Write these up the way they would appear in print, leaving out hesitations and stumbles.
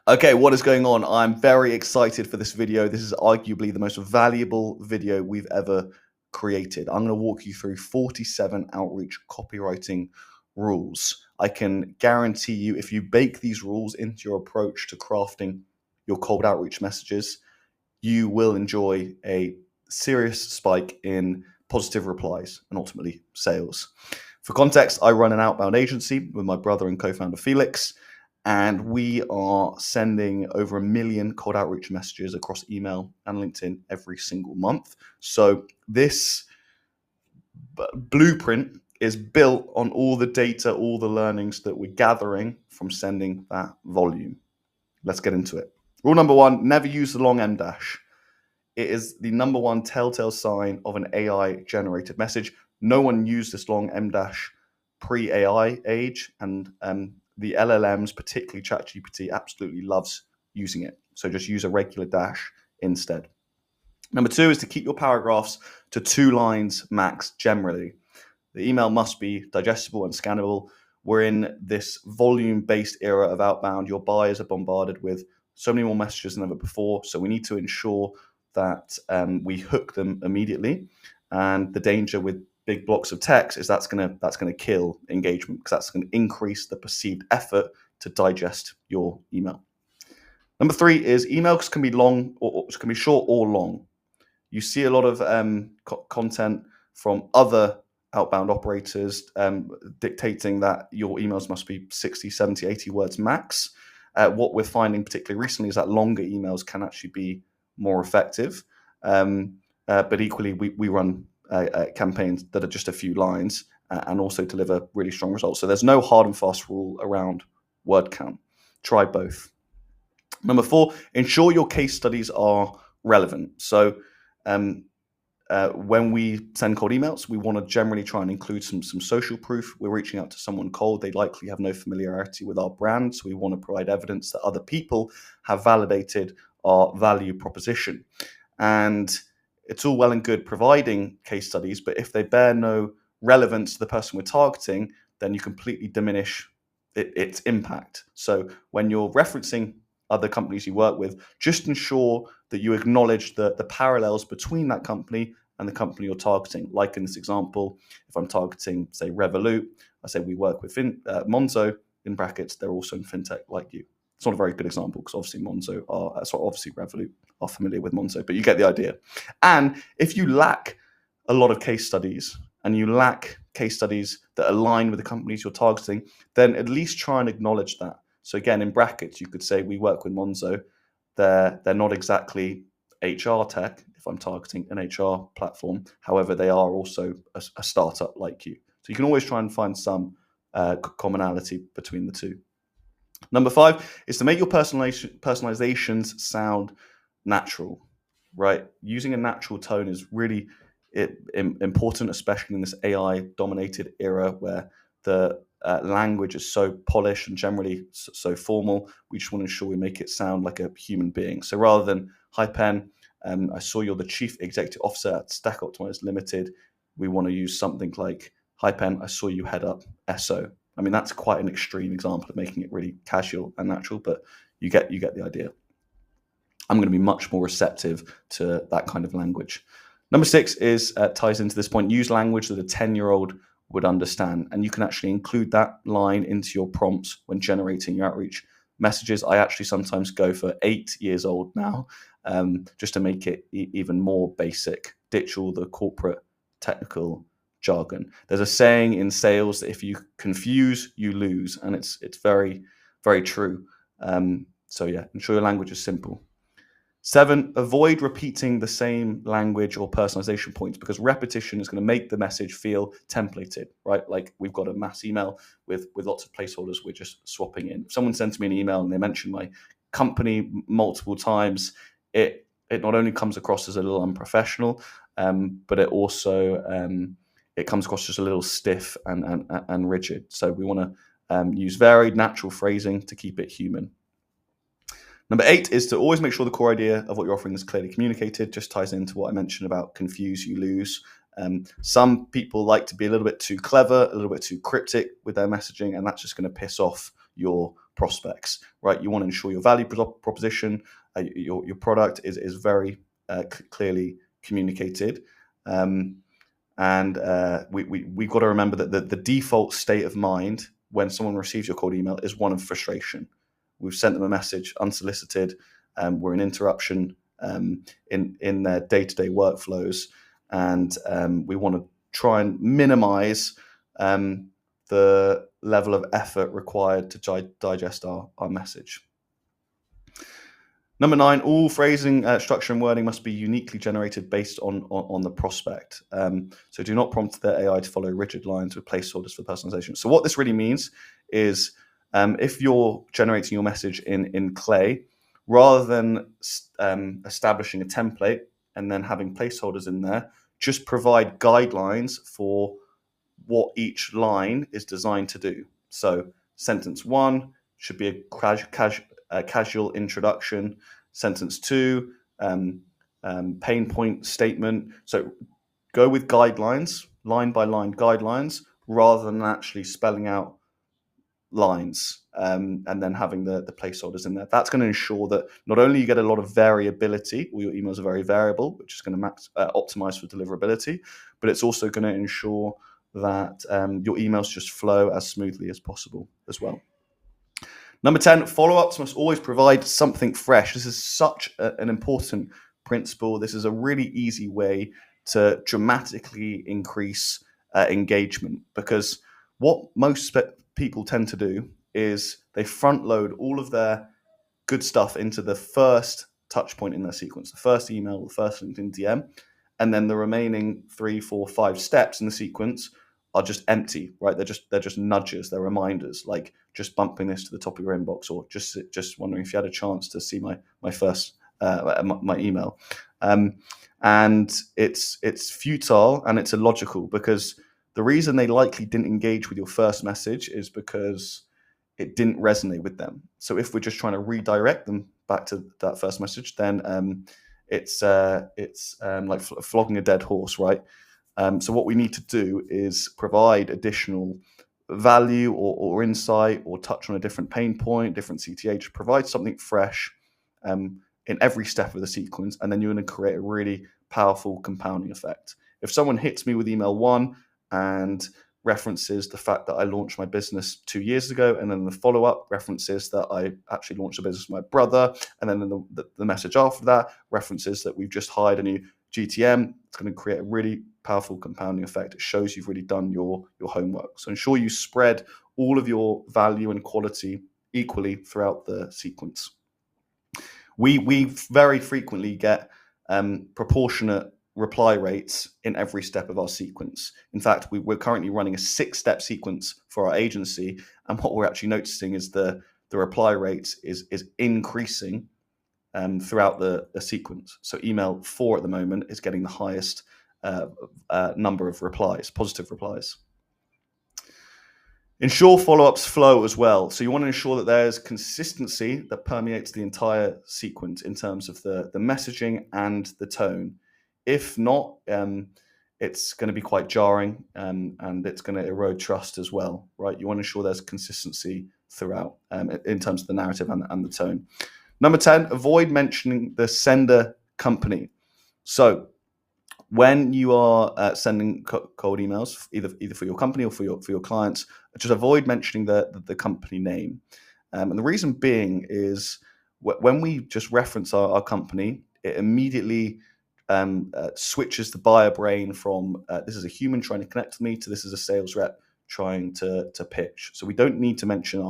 Okay, what is going on? I'm very excited for this video. This is arguably the most valuable video we've ever created. I'm going to walk you through 47 outreach copywriting rules. I can guarantee you, if you bake these rules into your approach to crafting your cold outreach messages, you will enjoy a serious spike in positive replies and ultimately sales. For context, I run an outbound agency with my brother and co-founder Felix, and we are sending over 1 million cold outreach messages across email and LinkedIn every single month. So this blueprint is built on all the data, all the learnings that we're gathering from sending that volume. Let's get into it. Rule number 1, never use the long em dash. It is the number one telltale sign of an AI generated message. No one used this long em dash pre-AI age, and the LLMs, particularly ChatGPT, absolutely loves using it. So just use a regular dash instead. Number 2 is to keep your paragraphs to 2 lines max generally. The email must be digestible and scannable. We're in this volume-based era of outbound. Your buyers are bombarded with so many more messages than ever before. So we need to ensure that we hook them immediately. And the danger with big blocks of text is that's gonna kill engagement, because that's going to increase the perceived effort to digest your email. Number 3 is emails can be long or can be short or long. You see a lot of content from other outbound operators dictating that your emails must be 60, 70, 80 words max. What we're finding particularly recently is that longer emails can actually be more effective. But equally, we run campaigns that are just a few lines and also deliver really strong results. So there's no hard and fast rule around word count. Try both. Number 4, ensure your case studies are relevant. So when we send cold emails, we want to generally try and include some social proof. We're reaching out to someone cold. They likely have no familiarity with our brand. So we want to provide evidence that other people have validated our value proposition. And it's all well and good providing case studies, but if they bear no relevance to the person we're targeting, then you completely diminish its impact. So when you're referencing other companies you work with, just ensure that you acknowledge the parallels between that company and the company you're targeting. Like in this example, if I'm targeting, say, Revolut, I say we work with Monzo, in brackets, they're also in fintech like you. It's not a very good example because obviously obviously Revolut are familiar with Monzo, but you get the idea. And if you lack a lot of case studies and you lack case studies that align with the companies you're targeting, then at least try and acknowledge that. So again, in brackets, you could say we work with Monzo. They're not exactly HR tech if I'm targeting an HR platform. However, they are also a startup like you. So you can always try and find some commonality between the two. Number 5 is to make your personalizations sound natural, right? Using a natural tone is really important, especially in this AI-dominated era where the language is so polished and generally so formal. We just want to ensure we make it sound like a human being. So rather than, "Hi Pen, I saw you're the Chief Executive Officer at Stack Optimized Limited," we want to use something like, "Hi Pen, I saw you head up SO." I mean, that's quite an extreme example of making it really casual and natural, but you get the idea. I'm going to be much more receptive to that kind of language. Number 6 is ties into this point. Use language that a 10-year-old would understand, and you can actually include that line into your prompts when generating your outreach messages. I actually sometimes go for 8 years old now, just to make it even more basic. Ditch all the corporate technical jargon. There's a saying in sales that if you confuse, you lose, and it's very, very true. So yeah, ensure your language is simple. 7, avoid repeating the same language or personalization points, because repetition is going to make the message feel templated, right? Like we've got a mass email with lots of placeholders we're just swapping in. If someone sends me an email and they mention my company multiple times, it not only comes across as a little unprofessional, but it also it comes across just a little stiff and rigid. So we want to use varied, natural phrasing to keep it human. Number 8 is to always make sure the core idea of what you're offering is clearly communicated. Just ties into what I mentioned about confuse, you lose. Some people like to be a little bit too clever, a little bit too cryptic with their messaging, and that's just going to piss off your prospects, right? You want to ensure your value proposition, your product is very clearly communicated. And we've got to remember that the default state of mind when someone receives your cold email is one of frustration. We've sent them a message unsolicited. We're an interruption in their day-to-day workflows, and we want to try and minimize the level of effort required to digest our message. Number 9, all phrasing, structure, and wording must be uniquely generated based on the prospect. So do not prompt the AI to follow rigid lines with placeholders for personalization. So what this really means is if you're generating your message in Clay, rather than establishing a template and then having placeholders in there, just provide guidelines for what each line is designed to do. So sentence 1 should be a casual introduction. Sentence 2, pain point statement. So go with guidelines, line by line guidelines, rather than actually spelling out lines and then having the placeholders in there. That's going to ensure that not only you get a lot of variability, all your emails are very variable, which is going to optimize for deliverability, but it's also going to ensure that your emails just flow as smoothly as possible as well. Number 10, follow-ups must always provide something fresh. This is such an important principle. This is a really easy way to dramatically increase engagement, because what most people tend to do is they front load all of their good stuff into the first touch point in their sequence, the first email, the first LinkedIn DM, and then the remaining 3, 4, 5 steps in the sequence are just empty, right? They're just nudges, they're reminders, like just bumping this to the top of your inbox, or just wondering if you had a chance to see my first my email. And it's futile and it's illogical, because the reason they likely didn't engage with your first message is because it didn't resonate with them. So if we're just trying to redirect them back to that first message, then it's like flogging a dead horse, right? So what we need to do is provide additional value or insight, or touch on a different pain point, different CTH, provide something fresh in every step of the sequence, and then you're going to create a really powerful compounding effect. If someone hits me with email 1 and references the fact that I launched my business 2 years ago, and then the follow-up references that I actually launched a business with my brother, and then the message after that references that we've just hired a new GTM, it's going to create a really powerful compounding effect. It shows you've really done your homework. So ensure you spread all of your value and quality equally throughout the sequence. We very frequently get proportionate reply rates in every step of our sequence. In fact, we're currently running a 6-step sequence for our agency, and what we're actually noticing is the reply rate is increasing throughout the sequence. So email 4 at the moment is getting the highest number of replies, positive replies. Ensure follow-ups flow as well. So you want to ensure that there's consistency that permeates the entire sequence in terms of the messaging and the tone. If not, it's going to be quite jarring and it's going to erode trust as well, right? You want to ensure there's consistency throughout in terms of the narrative and the tone. Number 10, avoid mentioning the sender company. So when you are sending cold emails, either for your company or for your clients, just avoid mentioning the company name. And the reason being is when we just reference our company, it immediately switches the buyer brain from this is a human trying to connect with me to this is a sales rep trying to pitch. So we don't need to mention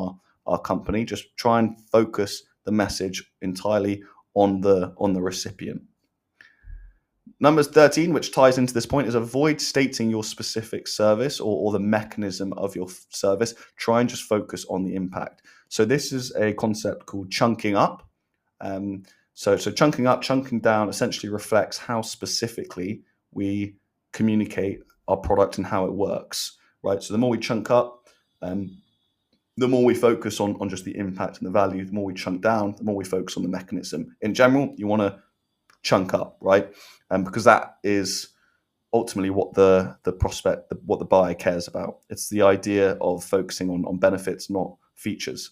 our company. Just try and focus the message entirely on the recipient. Number 13, which ties into this point, is avoid stating your specific service or the mechanism of your service. Try and just focus on the impact. So this is a concept called chunking up. So chunking up, chunking down essentially reflects how specifically we communicate our product and how it works, right? So the more we chunk up, the more we focus on just the impact and the value. The more we chunk down, the more we focus on the mechanism. In general, you want to chunk up, right? Because that is ultimately what the buyer cares about. It's the idea of focusing on benefits, not features.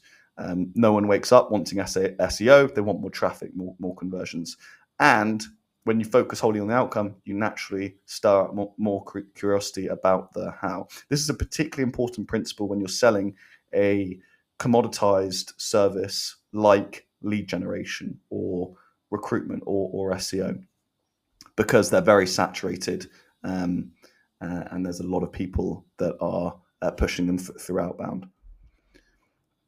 No one wakes up wanting SEO. They want more traffic, more conversions. And when you focus wholly on the outcome, you naturally stir up more curiosity about the how. This is a particularly important principle when you're selling a commoditized service like lead generation or recruitment or SEO, because they're very saturated, and there's a lot of people that are pushing them through outbound,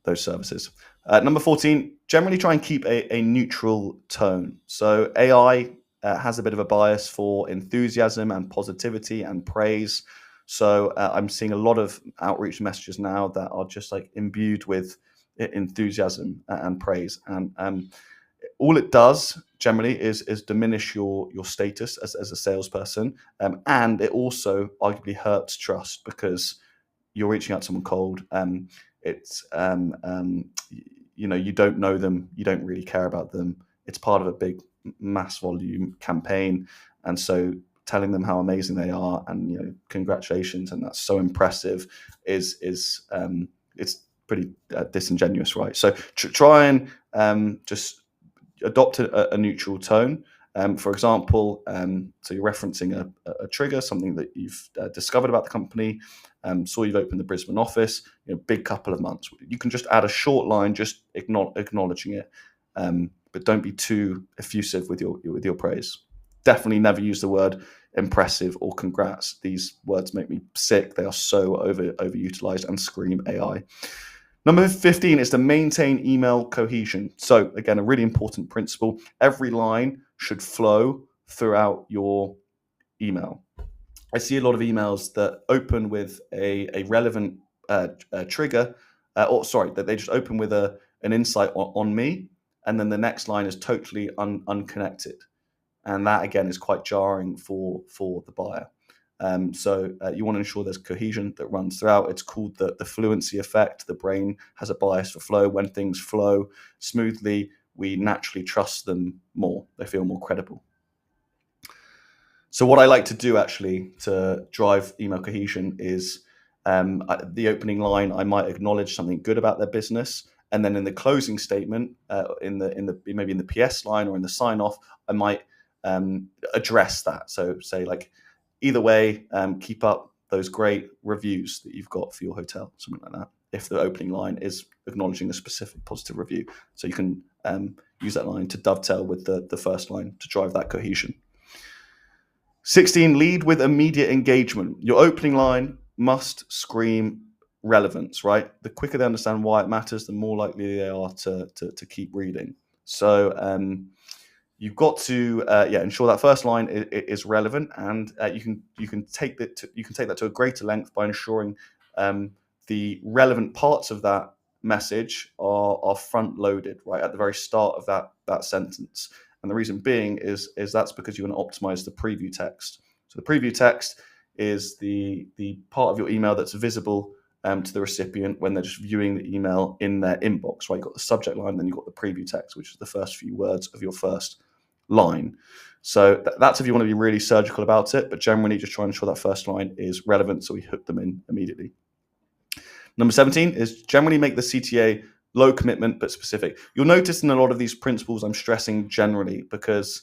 those services. Number 14, generally try and keep a neutral tone. So AI has a bit of a bias for enthusiasm and positivity and praise. So I'm seeing a lot of outreach messages now that are just like imbued with enthusiasm and praise. And all it does generally is diminish your status as a salesperson. And it also arguably hurts trust, because you're reaching out to someone cold. It's you don't know them, you don't really care about them. It's part of a big mass volume campaign, and so telling them how amazing they are and congratulations and that's so impressive is it's pretty disingenuous, right? So try and just adopt a neutral tone. For example, so you're referencing a trigger, something that you've discovered about the company. Saw you've opened the Brisbane office, big couple of months. You can just add a short line, just acknowledging it, but don't be too effusive with your praise. Definitely never use the word impressive or congrats. These words make me sick. They are so overutilized and scream AI. Number 15 is to maintain email cohesion. So again, a really important principle. Every line should flow throughout your email. I see a lot of emails that open with a relevant trigger, that they just open with an insight on me, and then the next line is totally unconnected. And that again is quite jarring for the buyer. So you want to ensure there's cohesion that runs throughout. It's called the fluency effect. The brain has a bias for flow. When things flow smoothly, we naturally trust them more. They feel more credible. So what I like to do actually to drive email cohesion is the opening line, I might acknowledge something good about their business. And then in the closing statement, maybe in the PS line or in the sign off, I might address that. So say like, either way, keep up those great reviews that you've got for your hotel, something like that, if the opening line is acknowledging a specific positive review. So you can use that line to dovetail with the first line to drive that cohesion. 16, lead with immediate engagement. Your opening line must scream relevance, right? The quicker they understand why it matters, the more likely they are to keep reading. So you've got to ensure that first line is relevant, and you can take that to a greater length by ensuring the relevant parts of that message are front loaded right at the very start of that sentence. And the reason being is that's because you want to optimize the preview text. So the preview text is the part of your email that's visible to the recipient when they're just viewing the email in their inbox, right? You've got the subject line, then you've got the preview text, which is the first few words of your first line. So that's if you want to be really surgical about it, but generally just try and ensure that first line is relevant so we hook them in immediately. Number 17 is generally make the CTA low commitment but specific. You'll notice in a lot of these principles I'm stressing generally because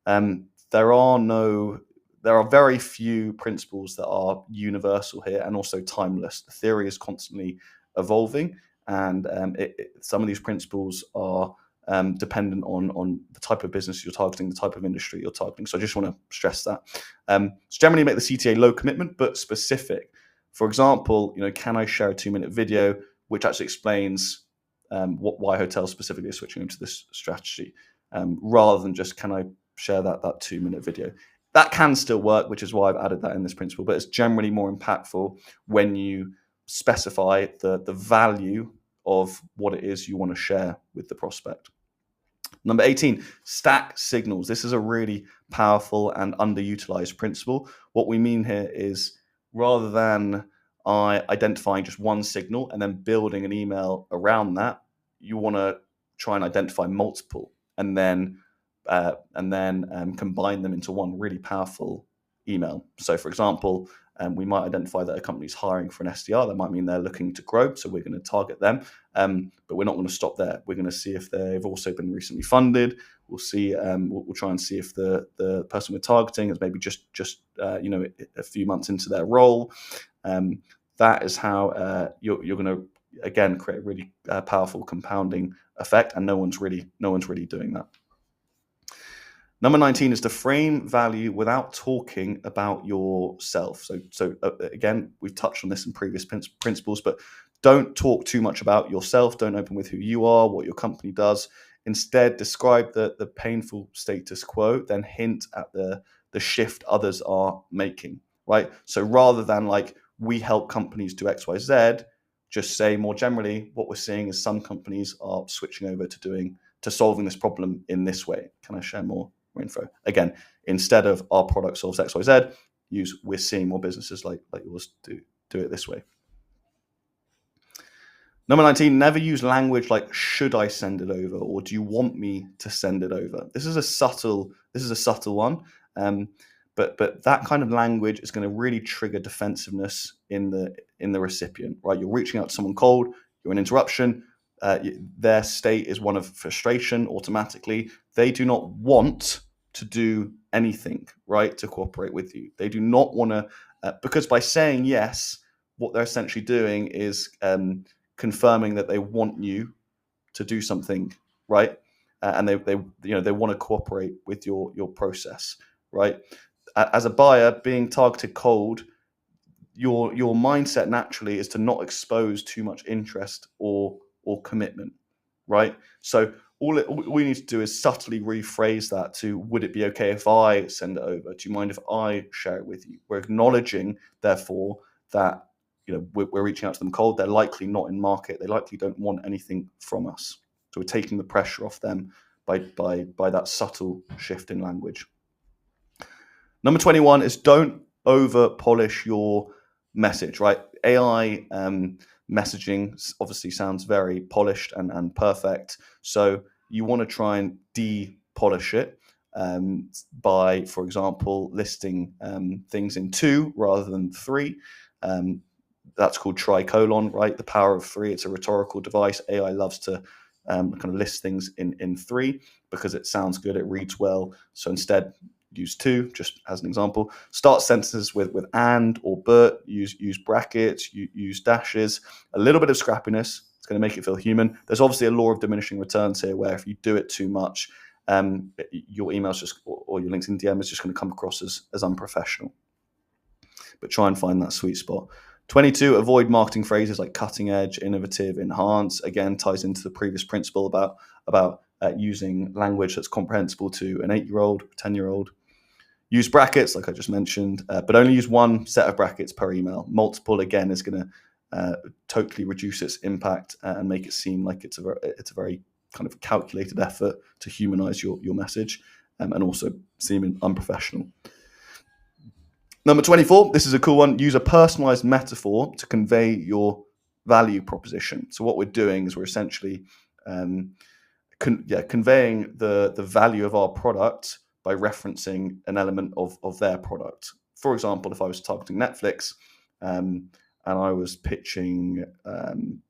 there are very few principles that are universal here and also timeless. The theory is constantly evolving, and some of these principles are dependent on the type of business you're targeting, the type of industry you're targeting. So I just want to stress that. So generally make the CTA low commitment but specific. For example, can I share a 2-minute video which actually explains why hotels specifically are switching into this strategy, rather than just can I share that 2-minute video. That can still work, which is why I've added that in this principle, but it's generally more impactful when you specify the value of what it is you want to share with the prospect. Number 18, stack signals. This is a really powerful and underutilized principle. What we mean here is rather than identifying just one signal and then building an email around that, you want to try and identify multiple and then combine them into one really powerful email. So for example, we might identify that a company's hiring for an SDR. That might mean they're looking to grow, so we're going to target them. But we're not going to stop there. We're going to see if they've also been recently funded. We'll see. We'll try and see if the person we're targeting is maybe just a few months into their role. That is how you're going to again create a really powerful compounding effect, and no one's really doing that. Number 19 is to frame value without talking about yourself. So again, we've touched on this in previous principles, but don't talk too much about yourself. Don't open with who you are, what your company does. Instead, describe the painful status quo, then hint at the shift others are making, right? So rather than like, we help companies do X, Y, Z, just say more generally, what we're seeing is some companies are switching over to solving this problem in this way. Can I share more info? Again, instead of our product solves X, Y, Z, use we're seeing more businesses like yours do it this way. Number 19, never use language like should I send it over or do you want me to send it over? This is a subtle one. But that kind of language is going to really trigger defensiveness in the recipient, right? You're reaching out to someone cold, you're an interruption, their state is one of frustration automatically. They do not want to do anything, right, to cooperate with you. They do not want to, because by saying yes, what they're essentially doing is confirming that they want you to do something, right? And they want to cooperate with your process, right? As a buyer, being targeted cold, your mindset naturally is to not expose too much interest or commitment, right? So all we need to do is subtly rephrase that to, would it be okay if I send it over? Do you mind if I share it with you? We're acknowledging, therefore, that we're reaching out to them cold. They're likely not in market. They likely don't want anything from us. So we're taking the pressure off them by that subtle shift in language. Number 21 is don't over polish your message, right? AI messaging obviously sounds very polished and perfect. So you want to try and de-polish it by, for example, listing things in 2 rather than 3. That's called tricolon, right? The power of 3. It's a rhetorical device. AI loves to kind of list things in 3 because it sounds good, it reads well. So instead, use 2, just as an example. Start sentences with and or but. Use brackets. Use dashes. A little bit of scrappiness. It's going to make it feel human. There's obviously a law of diminishing returns here, where if you do it too much, your emails or your LinkedIn DM is just going to come across as unprofessional. But try and find that sweet spot. 22, avoid marketing phrases like cutting edge, innovative, enhance. Again, ties into the previous principle about using language that's comprehensible to an 8-year-old, 10-year-old. Use brackets, like I just mentioned, but only use one set of brackets per email. Multiple, again, is going to totally reduce its impact and make it seem like it's a very kind of calculated effort to humanize your message and also seem unprofessional. Number 24, this is a cool one. Use a personalized metaphor to convey your value proposition. So what we're doing is we're essentially conveying the value of our product by referencing an element of their product. For example, if I was targeting Netflix and I was pitching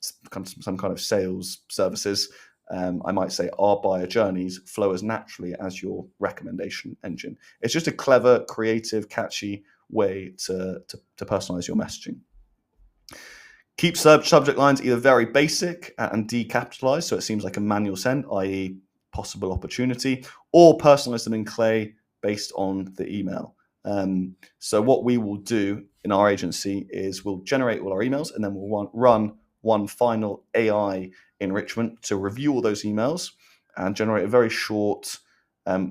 some kind of sales services, I might say our buyer journeys flow as naturally as your recommendation engine. It's just a clever, creative, catchy way to personalize your messaging. Keep subject lines either very basic and decapitalized, so it seems like a manual send, i.e. possible opportunity, or personalize them in clay based on the email. So what we will do in our agency is we'll generate all our emails and then we'll run one final AI enrichment to review all those emails and generate a very short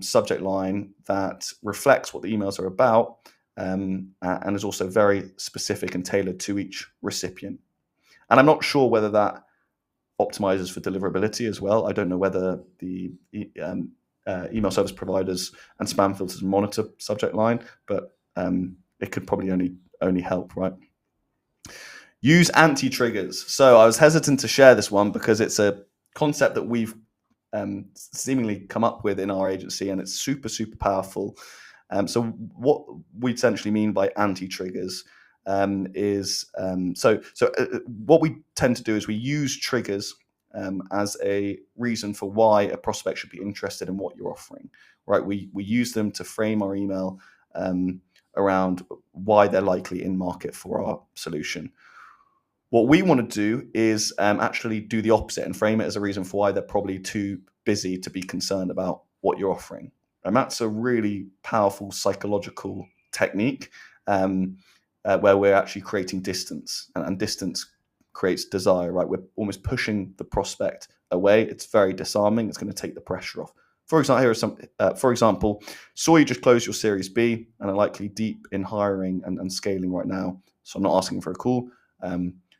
subject line that reflects what the emails are about and is also very specific and tailored to each recipient. And I'm not sure whether that optimizes for deliverability as well. I don't know whether the email service providers and spam filters monitor subject line, but it could probably only help, right? Use anti-triggers. So I was hesitant to share this one because it's a concept that we've seemingly come up with in our agency, and it's super, super powerful. So what we essentially mean by anti-triggers is what we tend to do is we use triggers as a reason for why a prospect should be interested in what you're offering, right? We use them to frame our email around why they're likely in market for our solution. What we want to do is actually do the opposite and frame it as a reason for why they're probably too busy to be concerned about what you're offering. And that's a really powerful psychological technique where we're actually creating distance, and distance creates desire, right? We're almost pushing the prospect away. It's very disarming. It's going to take the pressure off. For example, here are some. For example, saw you just close your Series B and are likely deep in hiring and scaling right now. So I'm not asking for a call.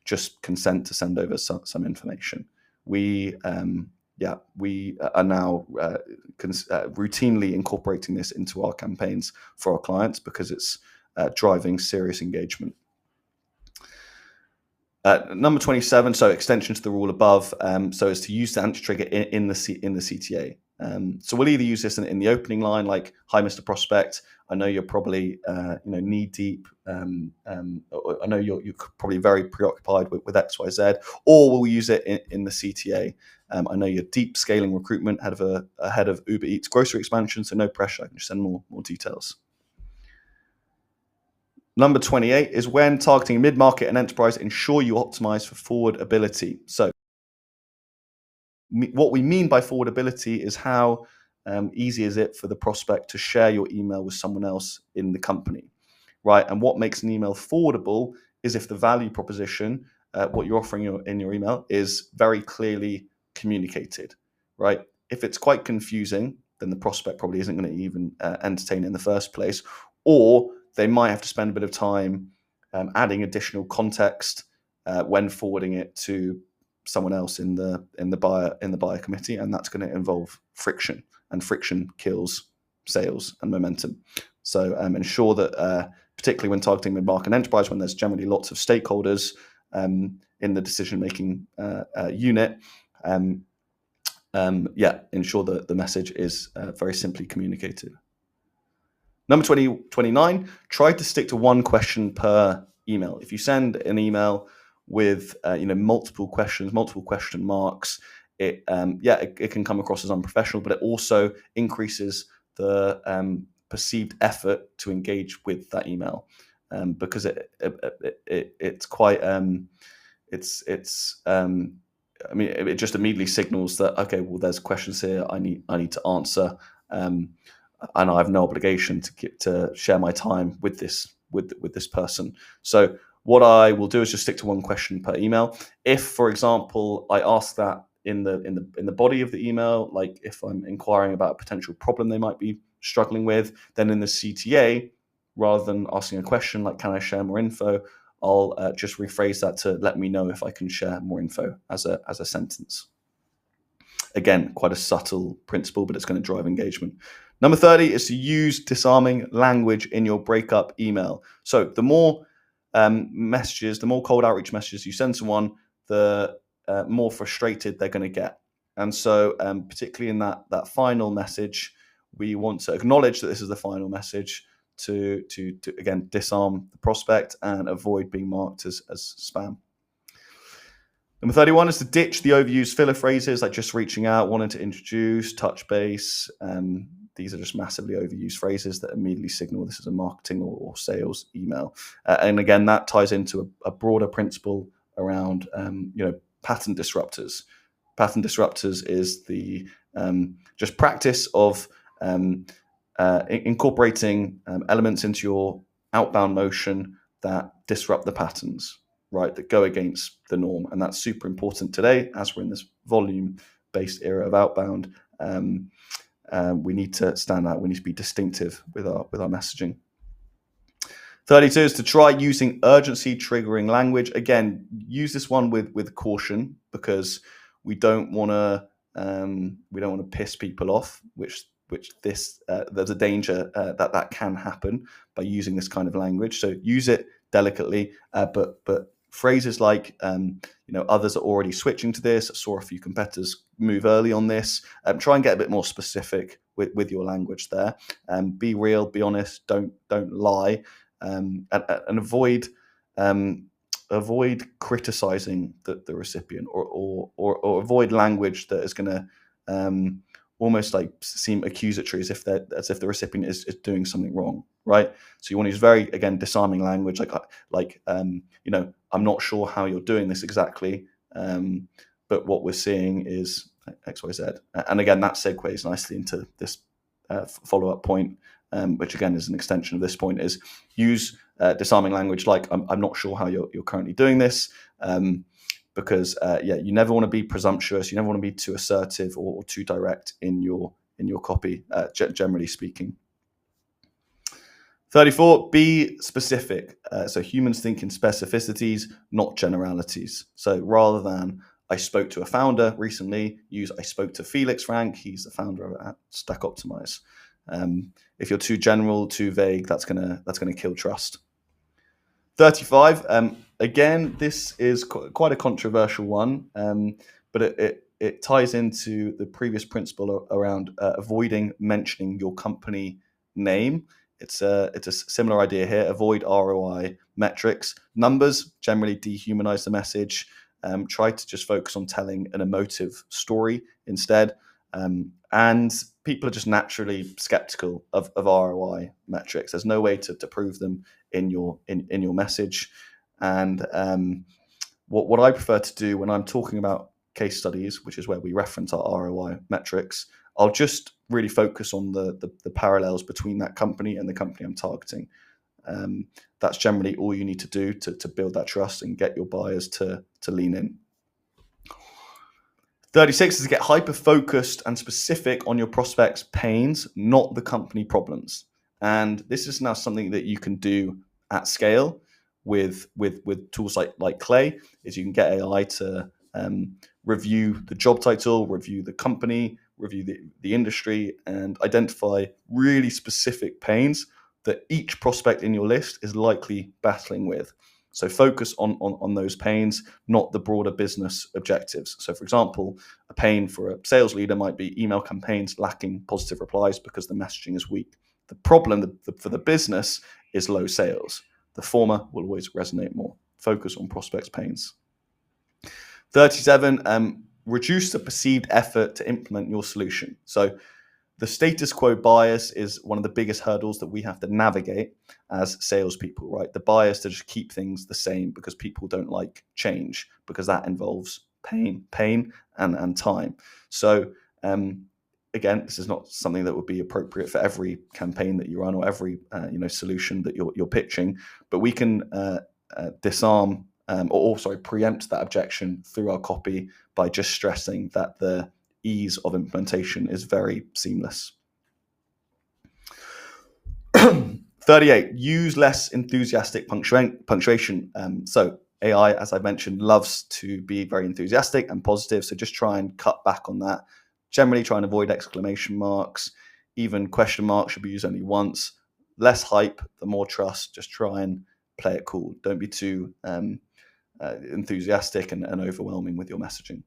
Just consent to send over some information. We are now routinely incorporating this into our campaigns for our clients because it's driving serious engagement. Number 27, so extension to the rule above, so is to use the anti-trigger in the CTA. So we'll either use this in the opening line, like, "Hi, Mr. Prospect, I know you're probably knee deep. I know you're probably very preoccupied with X, Y, Z," or we'll use it in the CTA. "I know you're deep scaling recruitment ahead of Uber Eats grocery expansion, so no pressure. I can just send more details." Number 28 is when targeting mid-market and enterprise, ensure you optimize for forwardability. So what we mean by forwardability is how easy is it for the prospect to share your email with someone else in the company, right? And what makes an email forwardable is if the value proposition, what you're offering in your email, is very clearly communicated, right? If it's quite confusing, then the prospect probably isn't going to even entertain it in the first place, or they might have to spend a bit of time adding additional context when forwarding it to someone else in the buyer committee, and that's going to involve friction, and friction kills sales and momentum. So ensure that, particularly when targeting mid-market and enterprise, when there's generally lots of stakeholders in the decision-making unit, ensure that the message is very simply communicated. Number 29, try to stick to one question per email. If you send an email with multiple questions, multiple question marks, it can come across as unprofessional, but it also increases the perceived effort to engage with that email because it's quite it just immediately signals that, okay, well, there's questions here I need to answer. And I have no obligation to share my time with this person. So what I will do is just stick to one question per email. If, for example, I ask that in the body of the email, like if I'm inquiring about a potential problem they might be struggling with, then in the CTA, rather than asking a question like, "Can I share more info?" I'll just rephrase that to "Let me know if I can share more info" as a sentence. Again, quite a subtle principle, but it's going to drive engagement. Number 30 is to use disarming language in your breakup email. So the more messages, the more cold outreach messages you send someone, the more frustrated they're going to get. And so particularly in that final message, we want to acknowledge that this is the final message to again, disarm the prospect and avoid being marked as spam. Number 31 is to ditch the overused filler phrases like "just reaching out," "wanting to introduce," "touch base." These are just massively overused phrases that immediately signal this is a marketing or sales email. And again, that ties into a broader principle around pattern disruptors. Pattern disruptors is the just practice of incorporating elements into your outbound motion that disrupt the patterns, right, that go against the norm. And that's super important today as we're in this volume-based era of outbound. We need to stand out. We need to be distinctive with our messaging. 32 is to try using urgency triggering language. Again, use this one with caution because we don't want to piss people off, which there's a danger that can happen by using this kind of language. So use it delicately, but Phrases like, others are already switching to this. I saw a few competitors move early on this. Try and get a bit more specific with your language there. Be real, be honest, don't lie, and avoid criticizing the recipient, or avoid language that is going to almost like seem accusatory, as if the recipient is doing something wrong, right? So you want to use very, again, disarming language, like I'm not sure how you're doing this exactly, but what we're seeing is X, Y, Z. And again, that segues nicely into this follow-up point, which again is an extension of this point, is use disarming language like, I'm not sure how you're currently doing this, because you never want to be presumptuous. You never want to be too assertive or too direct in your copy, generally speaking. 34, be specific. So humans think in specificities, not generalities. So rather than I spoke to a founder recently, use I spoke to Felix Frank. He's the founder at Stack Optimize. If you're too general, too vague, that's gonna kill trust. 35. Again, this is quite a controversial one, but it ties into the previous principle around avoiding mentioning your company name. It's a similar idea here. Avoid ROI metrics. Numbers generally dehumanize the message. Try to just focus on telling an emotive story instead. And people are just naturally skeptical of ROI metrics. There's no way to prove them in your message. And what I prefer to do when I'm talking about case studies, which is where we reference our ROI metrics, I'll just really focus on the parallels between that company and the company I'm targeting. That's generally all you need to do to build that trust and get your buyers to lean in. 36 is to get hyper-focused and specific on your prospects' pains, not the company problems. And this is now something that you can do at scale with tools like Clay, is you can get AI to review the job title, review the company, review the industry, and identify really specific pains that each prospect in your list is likely battling with. So focus on those pains, not the broader business objectives. So for example, a pain for a sales leader might be email campaigns lacking positive replies because the messaging is weak. The problem for the business is low sales. The former will always resonate more. Focus on prospects' pains. 37, reduce the perceived effort to implement your solution. So the status quo bias is one of the biggest hurdles that we have to navigate as salespeople, right? The bias to just keep things the same because people don't like change, because that involves pain and time. So again, this is not something that would be appropriate for every campaign that you run or every solution that you're pitching, but we can disarm preempt that objection through our copy by just stressing that the ease of implementation is very seamless. 38, use less enthusiastic punctuation. So AI, as I mentioned, loves to be very enthusiastic and positive. So just try and cut back on that. Generally try and avoid exclamation marks. Even question marks should be used only once. Less hype, the more trust. Just try and play it cool. Don't be too enthusiastic and overwhelming with your messaging.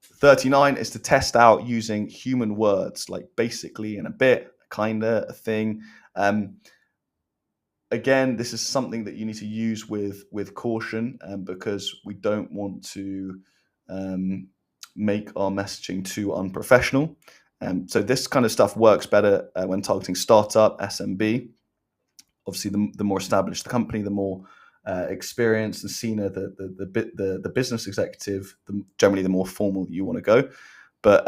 39 is to test out using human words like basically and a bit, kinda, a thing. Again, this is something that you need to use with caution, because we don't want to make our messaging too unprofessional. So this kind of stuff works better when targeting startup, SMB. Obviously, the more established the company, the more experienced and senior the business executive, generally the more formal you want to go. But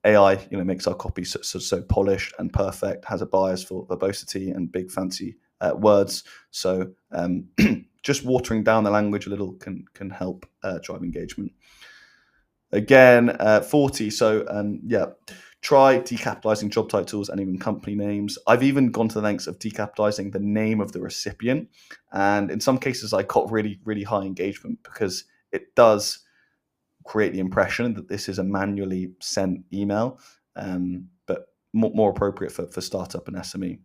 AI, makes our copy so polished and perfect, has a bias for verbosity and big fancy words. So just watering down the language a little can help drive engagement. Again, 40. So try decapitalizing job titles and even company names. I've even gone to the lengths of decapitalizing the name of the recipient. And in some cases, I got really, really high engagement because it does create the impression that this is a manually sent email, but more appropriate for startup and SME.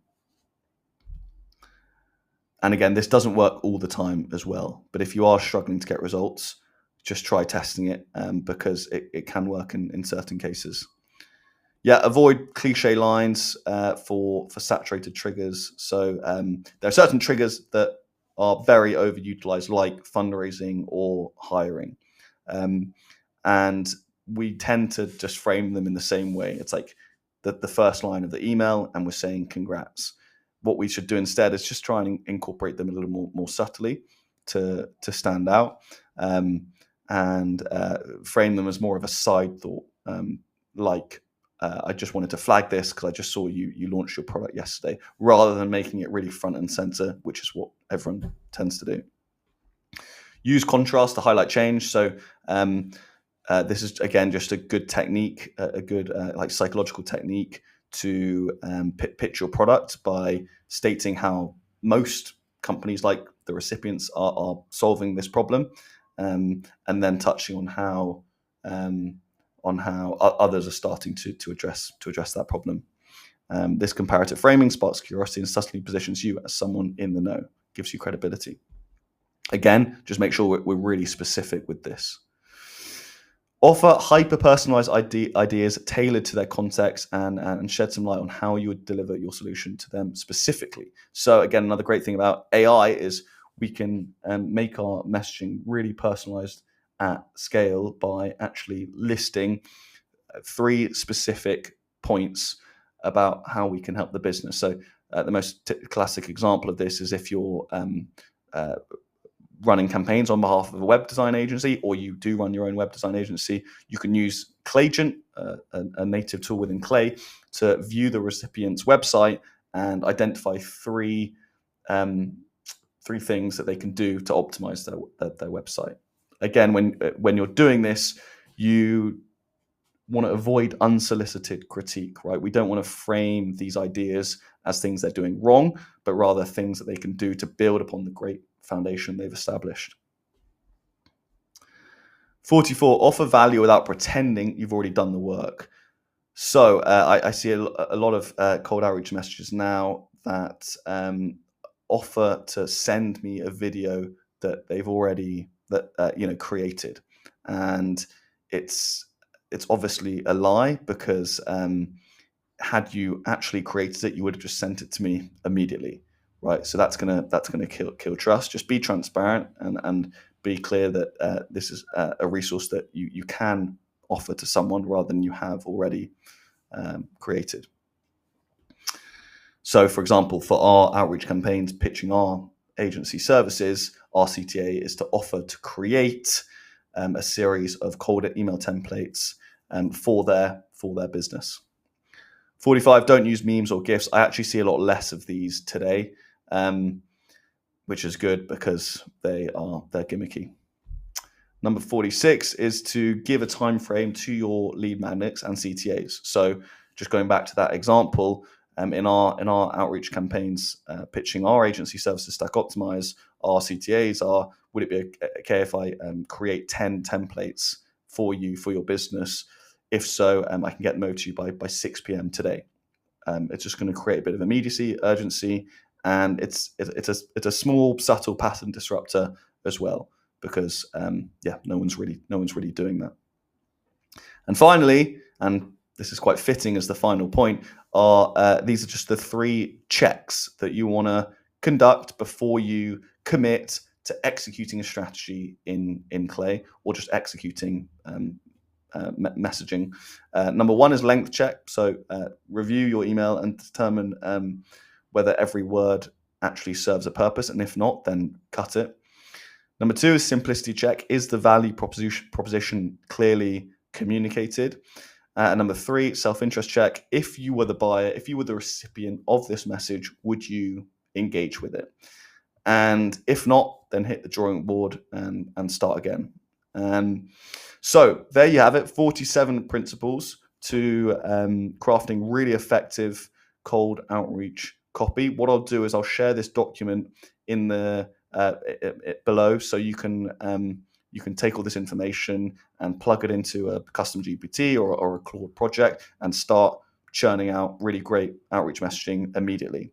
And again, this doesn't work all the time as well. But if you are struggling to get results, just try testing it, because it can work in certain cases. Yeah, avoid cliche lines for saturated triggers. So there are certain triggers that are very overutilized, like fundraising or hiring. And we tend to just frame them in the same way. It's like the first line of the email, and we're saying congrats. What we should do instead is just try and incorporate them a little more subtly to stand out, and frame them as more of a side thought, like I just wanted to flag this because I just saw you launched your product yesterday, rather than making it really front and center, which is what everyone tends to do. Use contrast to highlight change. So this is again just a good technique, a good like psychological technique to pitch your product by stating how most companies, like the recipients, are solving this problem, and then touching on how others are starting to address that problem. This comparative framing sparks curiosity and subtly positions you as someone in the know, gives you credibility. Again, just make sure we're really specific with this. Offer hyper-personalized ideas tailored to their context, and shed some light on how you would deliver your solution to them specifically. So again, another great thing about AI is we can make our messaging really personalized at scale by actually listing 3 specific points about how we can help the business. So the most classic example of this is if you're running campaigns on behalf of a web design agency, or you do run your own web design agency, you can use Claygent, a native tool within Clay, to view the recipient's website and identify 3 things that they can do to optimize their website. Again, when you're doing this, you want to avoid unsolicited critique, right? We don't want to frame these ideas as things they're doing wrong, but rather things that they can do to build upon the great foundation they've established. 44, offer value without pretending you've already done the work. So I see a lot of cold outreach messages now that offer to send me a video that they've already created, and it's obviously a lie, because had you actually created it, you would have just sent it to me immediately, right? So that's gonna kill trust. Just be transparent and be clear that this is a resource that you can offer to someone rather than you have already created. So, for example, for our outreach campaigns pitching our agency services, our CTA is to offer to create a series of cold email templates for their business. 45, don't use memes or GIFs. I actually see a lot less of these today, which is good because they're gimmicky. Number 46 is to give a time frame to your lead magnets and CTAs. So just going back to that example, in our outreach campaigns, pitching our agency services Stack Optimize, our CTAs are, would it be okay if I create 10 templates for you for your business? If so, I can get them over to you by 6 p.m. today. It's just going to create a bit of immediacy, urgency, and it's a small, subtle pattern disruptor as well, because no one's really doing that. And finally, and this is quite fitting as the final point, these are just the 3 checks that you want to conduct before you commit to executing a strategy in Clay, or just executing messaging. Number 1 is length check. So review your email and determine whether every word actually serves a purpose, and if not, then cut it. Number 2 is simplicity check. Is the value proposition clearly communicated? And number 3, self-interest check. If you were the buyer, if you were the recipient of this message, would you engage with it? And if not, then hit the drawing board and start again. So there you have it, 47 principles to crafting really effective cold outreach copy. What I'll do is I'll share this document in the below, so you can take all this information and plug it into a custom GPT or a Claude project and start churning out really great outreach messaging immediately.